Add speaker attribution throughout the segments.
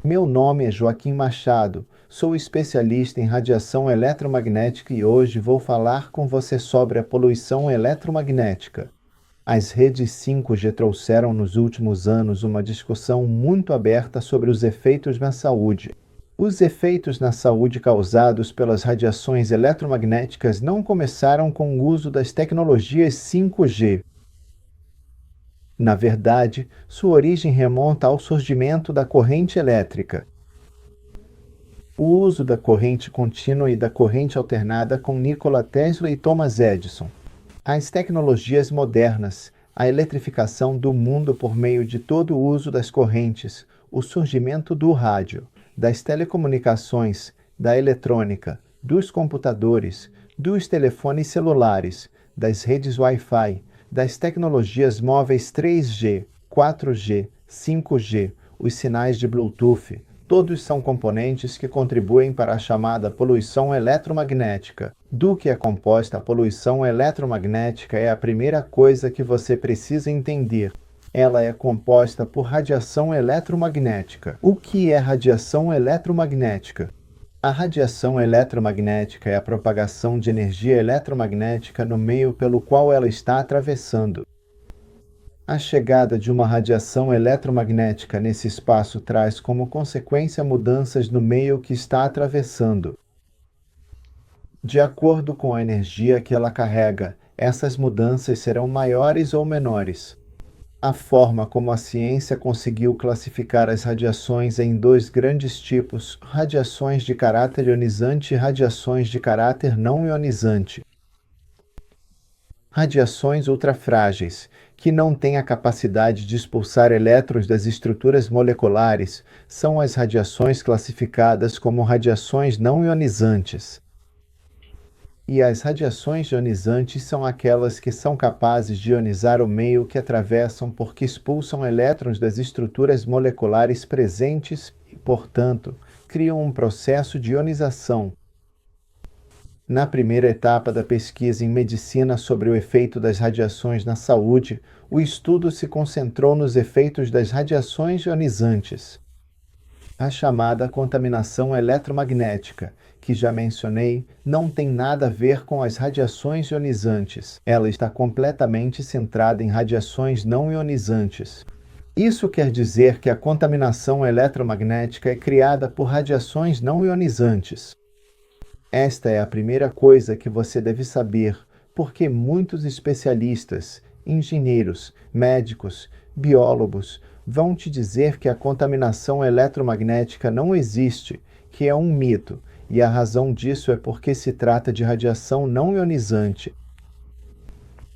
Speaker 1: Meu nome é Joaquim Machado, sou especialista em radiação eletromagnética e hoje vou falar com você sobre a poluição eletromagnética. As redes 5G trouxeram nos últimos anos uma discussão muito aberta sobre os efeitos na saúde. Os efeitos na saúde causados pelas radiações eletromagnéticas não começaram com o uso das tecnologias 5G. Na verdade, sua origem remonta ao surgimento da corrente elétrica. O uso da corrente contínua e da corrente alternada com Nikola Tesla e Thomas Edison. As tecnologias modernas, a eletrificação do mundo por meio de todo o uso das correntes, o surgimento do rádio, das telecomunicações, da eletrônica, dos computadores, dos telefones celulares, das redes Wi-Fi, das tecnologias móveis 3G, 4G, 5G, os sinais de Bluetooth, todos são componentes que contribuem para a chamada poluição eletromagnética. Do que é composta a poluição eletromagnética é a primeira coisa que você precisa entender. Ela é composta por radiação eletromagnética. O que é radiação eletromagnética? A radiação eletromagnética é a propagação de energia eletromagnética no meio pelo qual ela está atravessando. A chegada de uma radiação eletromagnética nesse espaço traz como consequência mudanças no meio que está atravessando. De acordo com a energia que ela carrega, essas mudanças serão maiores ou menores. A forma como a ciência conseguiu classificar as radiações em dois grandes tipos, radiações de caráter ionizante e radiações de caráter não ionizante. Radiações ultrafrágeis, que não têm a capacidade de expulsar elétrons das estruturas moleculares, são as radiações classificadas como radiações não ionizantes. E as radiações ionizantes são aquelas que são capazes de ionizar o meio que atravessam porque expulsam elétrons das estruturas moleculares presentes e, portanto, criam um processo de ionização. Na primeira etapa da pesquisa em medicina sobre o efeito das radiações na saúde, o estudo se concentrou nos efeitos das radiações ionizantes. A chamada contaminação eletromagnética, que já mencionei, não tem nada a ver com as radiações ionizantes. Ela está completamente centrada em radiações não ionizantes. Isso quer dizer que a contaminação eletromagnética é criada por radiações não ionizantes. Esta é a primeira coisa que você deve saber, porque muitos especialistas, engenheiros, médicos, biólogos, vão te dizer que a contaminação eletromagnética não existe, que é um mito, e a razão disso é porque se trata de radiação não ionizante.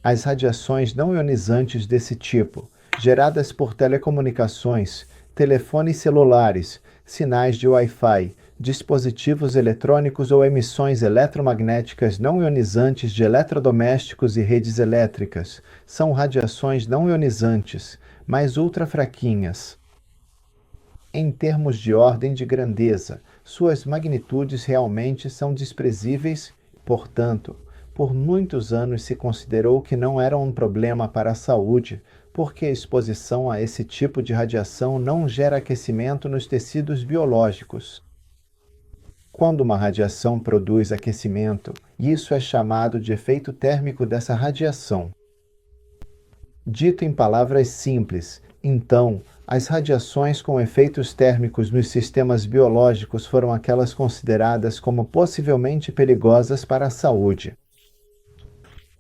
Speaker 1: As radiações não ionizantes desse tipo, geradas por telecomunicações, telefones celulares, sinais de Wi-Fi, dispositivos eletrônicos ou emissões eletromagnéticas não ionizantes de eletrodomésticos e redes elétricas, são radiações não ionizantes, mas ultrafraquinhas. Em termos de ordem de grandeza, suas magnitudes realmente são desprezíveis, portanto, por muitos anos se considerou que não eram um problema para a saúde, porque a exposição a esse tipo de radiação não gera aquecimento nos tecidos biológicos. Quando uma radiação produz aquecimento, isso é chamado de efeito térmico dessa radiação. Dito em palavras simples, então, as radiações com efeitos térmicos nos sistemas biológicos foram aquelas consideradas como possivelmente perigosas para a saúde.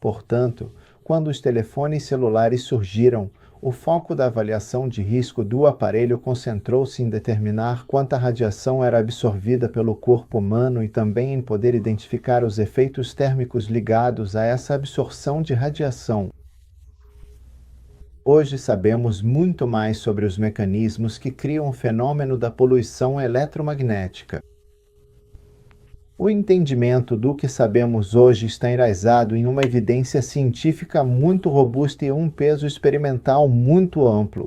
Speaker 1: Portanto, quando os telefones celulares surgiram, o foco da avaliação de risco do aparelho concentrou-se em determinar quanta radiação era absorvida pelo corpo humano e também em poder identificar os efeitos térmicos ligados a essa absorção de radiação. Hoje sabemos muito mais sobre os mecanismos que criam o fenômeno da poluição eletromagnética. O entendimento do que sabemos hoje está enraizado em uma evidência científica muito robusta e um peso experimental muito amplo.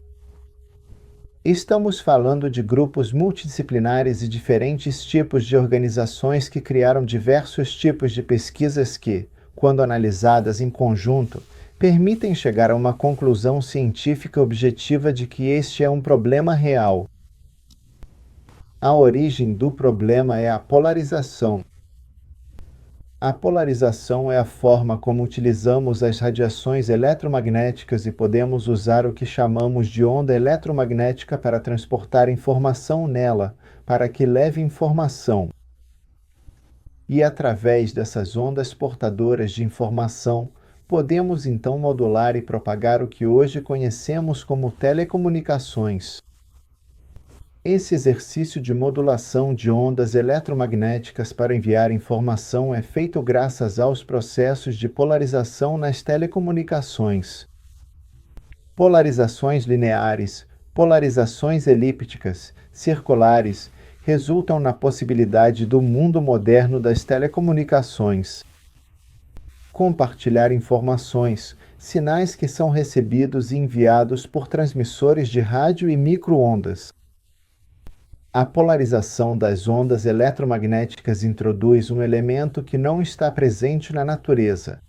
Speaker 1: Estamos falando de grupos multidisciplinares e diferentes tipos de organizações que criaram diversos tipos de pesquisas que, quando analisadas em conjunto, permitem chegar a uma conclusão científica objetiva de que este é um problema real. A origem do problema é a polarização. A polarização é a forma como utilizamos as radiações eletromagnéticas e podemos usar o que chamamos de onda eletromagnética para transportar informação nela, para que leve informação. E através dessas ondas portadoras de informação, podemos então modular e propagar o que hoje conhecemos como telecomunicações. Esse exercício de modulação de ondas eletromagnéticas para enviar informação é feito graças aos processos de polarização nas telecomunicações. Polarizações lineares, polarizações elípticas, circulares, resultam na possibilidade do mundo moderno das telecomunicações. Compartilhar informações, sinais que são recebidos e enviados por transmissores de rádio e micro-ondas. A polarização das ondas eletromagnéticas introduz um elemento que não está presente na natureza.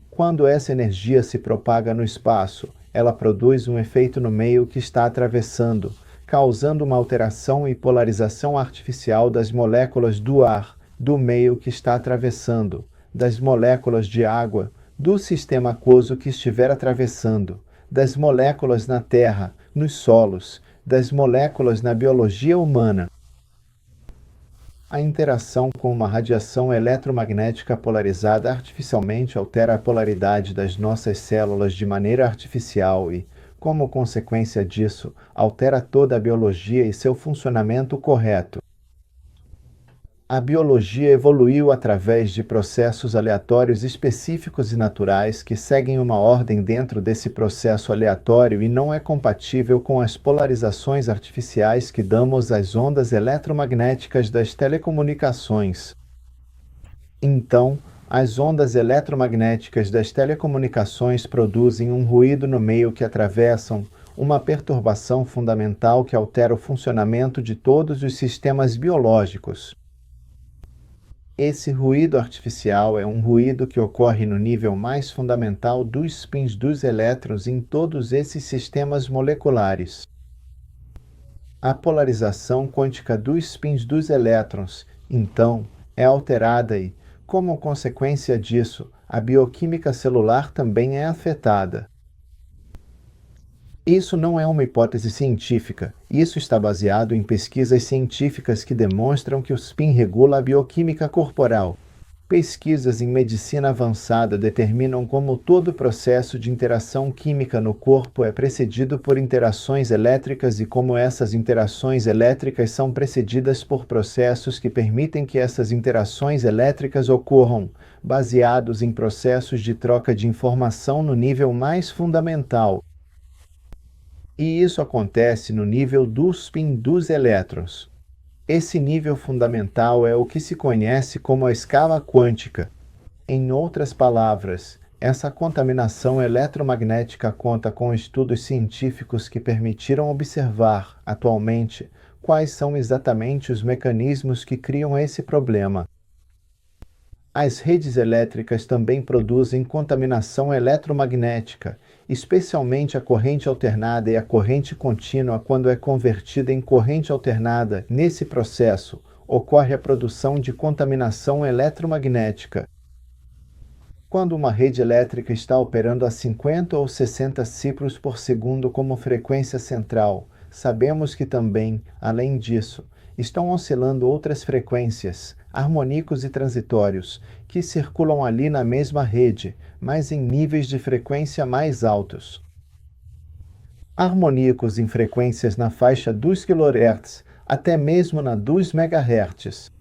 Speaker 1: Quando essa energia se propaga no espaço, ela produz um efeito no meio que está atravessando, causando uma alteração e polarização artificial das moléculas do ar, do meio que está atravessando, das moléculas de água, do sistema aquoso que estiver atravessando, das moléculas na terra, nos solos, das moléculas na biologia humana. A interação com uma radiação eletromagnética polarizada artificialmente altera a polaridade das nossas células de maneira artificial e, como consequência disso, altera toda a biologia e seu funcionamento correto. A biologia evoluiu através de processos aleatórios específicos e naturais que seguem uma ordem dentro desse processo aleatório e não é compatível com as polarizações artificiais que damos às ondas eletromagnéticas das telecomunicações. Então, as ondas eletromagnéticas das telecomunicações produzem um ruído no meio que atravessam, uma perturbação fundamental que altera o funcionamento de todos os sistemas biológicos. Esse ruído artificial é um ruído que ocorre no nível mais fundamental dos spins dos elétrons em todos esses sistemas moleculares. A polarização quântica dos spins dos elétrons, então, é alterada e, como consequência disso, a bioquímica celular também é afetada. Isso não é uma hipótese científica. Isso está baseado em pesquisas científicas que demonstram que o spin regula a bioquímica corporal. Pesquisas em medicina avançada determinam como todo processo de interação química no corpo é precedido por interações elétricas e como essas interações elétricas são precedidas por processos que permitem que essas interações elétricas ocorram, baseados em processos de troca de informação no nível mais fundamental. E isso acontece no nível do spin dos elétrons. Esse nível fundamental é o que se conhece como a escala quântica. Em outras palavras, essa contaminação eletromagnética conta com estudos científicos que permitiram observar, atualmente, quais são exatamente os mecanismos que criam esse problema. As redes elétricas também produzem contaminação eletromagnética, especialmente a corrente alternada e a corrente contínua. Quando é convertida em corrente alternada, nesse processo, ocorre a produção de contaminação eletromagnética. Quando uma rede elétrica está operando a 50 ou 60 ciclos por segundo como frequência central, sabemos que também, além disso, estão oscilando outras frequências, harmônicos e transitórios, que circulam ali na mesma rede, mas em níveis de frequência mais altos. Harmônicos em frequências na faixa dos kHz, até mesmo na dos MHz.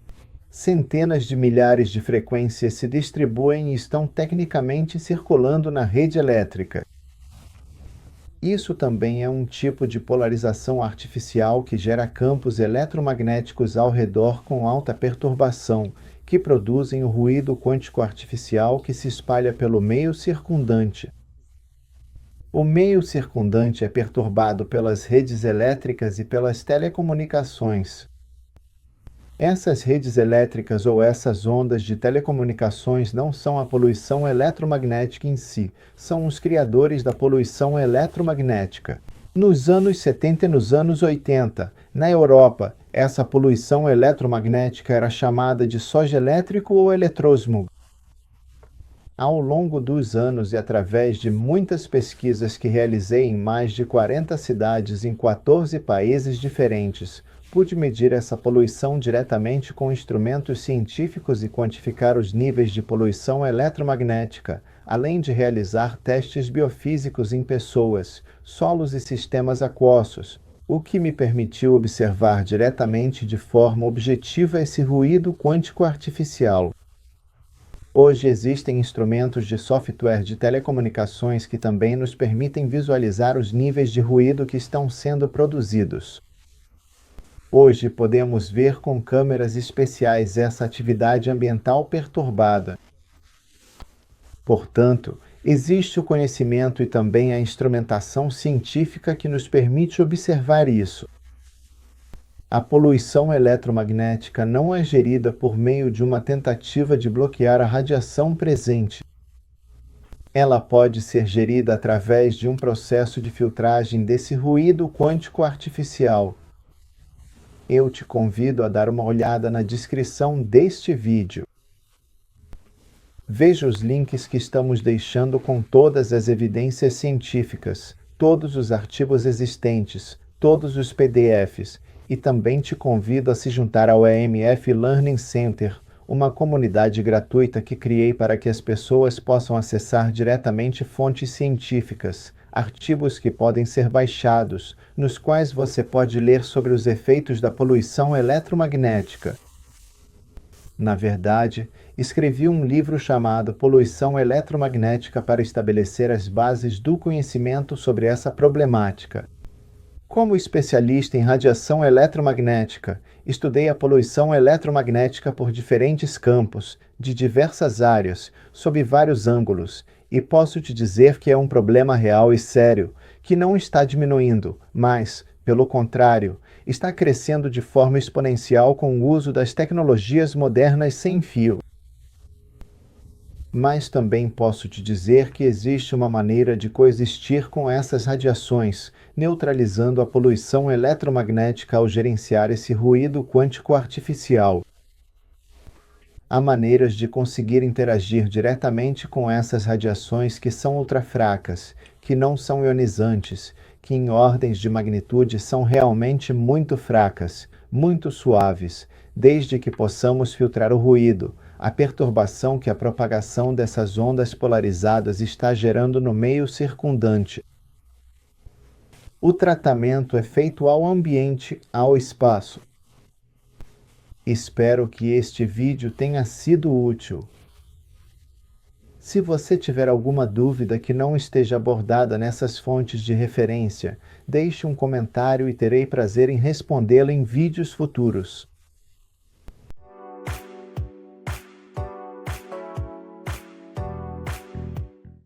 Speaker 1: Centenas de milhares de frequências se distribuem e estão tecnicamente circulando na rede elétrica. Isso também é um tipo de polarização artificial que gera campos eletromagnéticos ao redor com alta perturbação, que produzem o ruído quântico artificial que se espalha pelo meio circundante. O meio circundante é perturbado pelas redes elétricas e pelas telecomunicações. Essas redes elétricas ou essas ondas de telecomunicações não são a poluição eletromagnética em si, são os criadores da poluição eletromagnética. Nos anos 70 e nos anos 80, na Europa, essa poluição eletromagnética era chamada de soja elétrico ou eletrosmog. Ao longo dos anos e através de muitas pesquisas que realizei em mais de 40 cidades em 14 países diferentes, pude medir essa poluição diretamente com instrumentos científicos e quantificar os níveis de poluição eletromagnética, além de realizar testes biofísicos em pessoas, solos e sistemas aquosos, o que me permitiu observar diretamente de forma objetiva esse ruído quântico artificial. Hoje existem instrumentos de software de telecomunicações que também nos permitem visualizar os níveis de ruído que estão sendo produzidos. Hoje podemos ver com câmeras especiais essa atividade ambiental perturbada. Portanto, existe o conhecimento e também a instrumentação científica que nos permite observar isso. A poluição eletromagnética não é gerida por meio de uma tentativa de bloquear a radiação presente. Ela pode ser gerida através de um processo de filtragem desse ruído quântico artificial. Eu te convido a dar uma olhada na descrição deste vídeo. Veja os links que estamos deixando com todas as evidências científicas, todos os artigos existentes, todos os PDFs, e também te convido a se juntar ao EMF Learning Center, uma comunidade gratuita que criei para que as pessoas possam acessar diretamente fontes científicas, artigos que podem ser baixados, nos quais você pode ler sobre os efeitos da poluição eletromagnética. Na verdade, escrevi um livro chamado Poluição Eletromagnética para estabelecer as bases do conhecimento sobre essa problemática. Como especialista em radiação eletromagnética, estudei a poluição eletromagnética por diferentes campos, de diversas áreas, sob vários ângulos, e posso te dizer que é um problema real e sério, que não está diminuindo, mas, pelo contrário, está crescendo de forma exponencial com o uso das tecnologias modernas sem fio. Mas também posso te dizer que existe uma maneira de coexistir com essas radiações, neutralizando a poluição eletromagnética ao gerenciar esse ruído quântico artificial. Há maneiras de conseguir interagir diretamente com essas radiações que são ultrafracas, que não são ionizantes, que em ordens de magnitude são realmente muito fracas, muito suaves, desde que possamos filtrar o ruído, a perturbação que a propagação dessas ondas polarizadas está gerando no meio circundante. O tratamento é feito ao ambiente, ao espaço. Espero que este vídeo tenha sido útil. Se você tiver alguma dúvida que não esteja abordada nessas fontes de referência, deixe um comentário e terei prazer em respondê-la em vídeos futuros.